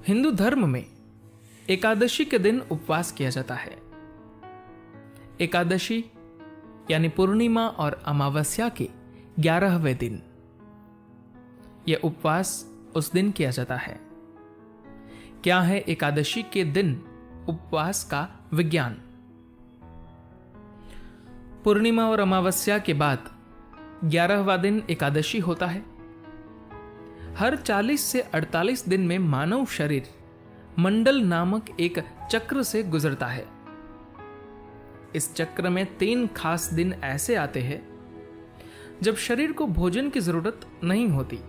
हिंदू धर्म में एकादशी के दिन उपवास किया जाता है। एकादशी यानी पूर्णिमा और अमावस्या के 11वें दिन यह उपवास उस दिन किया जाता है। क्या है एकादशी के दिन उपवास का विज्ञान? पूर्णिमा और अमावस्या के बाद 11वां दिन एकादशी होता है। हर 40 से 48 दिन में मानव शरीर मंडल नामक एक चक्र से गुजरता है। इस चक्र में 3 खास दिन ऐसे आते हैं जब शरीर को भोजन की जरूरत नहीं होती।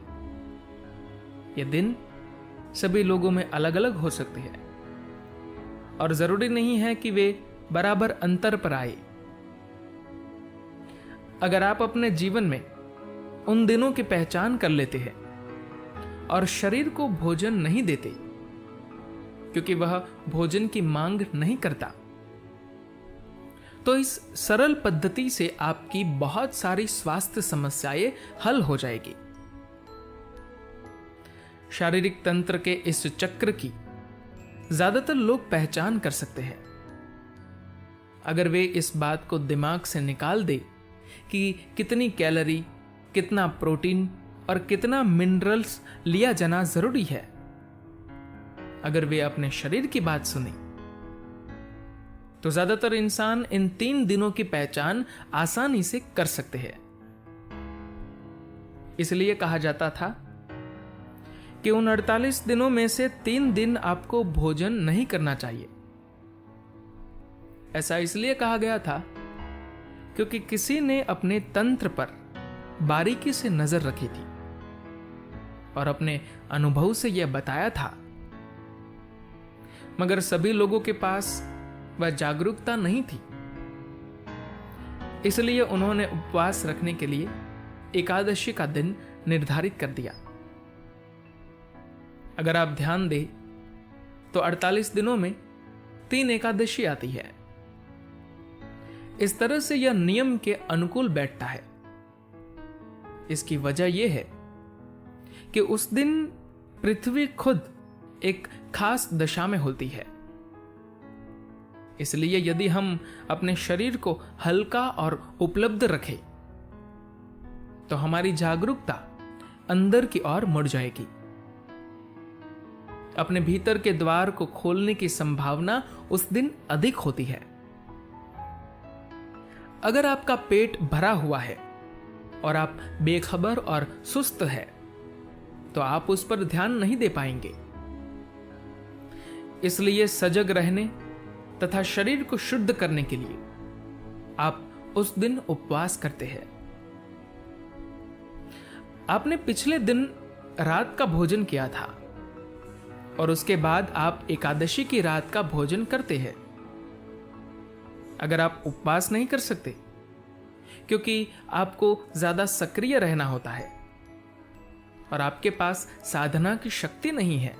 ये दिन सभी लोगों में अलग अलग हो सकते हैं और जरूरी नहीं है कि वे बराबर अंतर पर आए। अगर आप अपने जीवन में उन दिनों की पहचान कर लेते हैं और शरीर को भोजन नहीं देते क्योंकि वह भोजन की मांग नहीं करता, तो इस सरल पद्धति से आपकी बहुत सारी स्वास्थ्य समस्याएं हल हो जाएगी। शारीरिक तंत्र के इस चक्र की ज्यादातर लोग पहचान कर सकते हैं अगर वे इस बात को दिमाग से निकाल दे कि कितनी कैलोरी, कितना प्रोटीन और कितना मिनरल्स लिया जाना जरूरी है। अगर वे अपने शरीर की बात सुने तो ज्यादातर इंसान इन 3 दिनों की पहचान आसानी से कर सकते हैं। इसलिए कहा जाता था कि उन 48 दिनों में से 3 दिन आपको भोजन नहीं करना चाहिए। ऐसा इसलिए कहा गया था क्योंकि किसी ने अपने तंत्र पर बारीकी से नजर रखी थी और अपने अनुभव से यह बताया था, मगर सभी लोगों के पास वह जागरूकता नहीं थी। इसलिए उन्होंने उपवास रखने के लिए एकादशी का दिन निर्धारित कर दिया। अगर आप ध्यान दें तो 48 दिनों में 3 एकादशी आती है। इस तरह से यह नियम के अनुकूल बैठता है। इसकी वजह यह है कि उस दिन पृथ्वी खुद एक खास दशा में होती है। इसलिए यदि हम अपने शरीर को हल्का और उपलब्ध रखें तो हमारी जागरूकता अंदर की ओर मुड़ जाएगी। अपने भीतर के द्वार को खोलने की संभावना उस दिन अधिक होती है। अगर आपका पेट भरा हुआ है और आप बेखबर और सुस्त है तो आप उस पर ध्यान नहीं दे पाएंगे। इसलिए सजग रहने तथा शरीर को शुद्ध करने के लिए आप उस दिन उपवास करते हैं। आपने पिछले दिन रात का भोजन किया था और उसके बाद आप एकादशी की रात का भोजन करते हैं। अगर आप उपवास नहीं कर सकते क्योंकि आपको ज्यादा सक्रिय रहना होता है और आपके पास साधना की शक्ति नहीं है,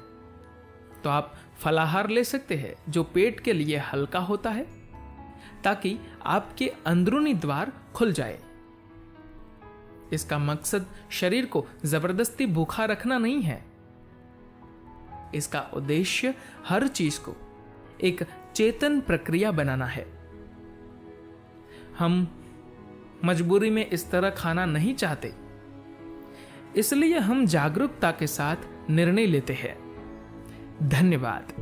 तो आप फलाहार ले सकते हैं जो पेट के लिए हल्का होता है ताकि आपके अंदरूनी द्वार खुल जाए। इसका मकसद शरीर को जबरदस्ती भूखा रखना नहीं है। इसका उद्देश्य हर चीज को एक चेतन प्रक्रिया बनाना है। हम मजबूरी में इस तरह खाना नहीं चाहते, इसलिए हम जागरूकता के साथ निर्णय लेते हैं। धन्यवाद।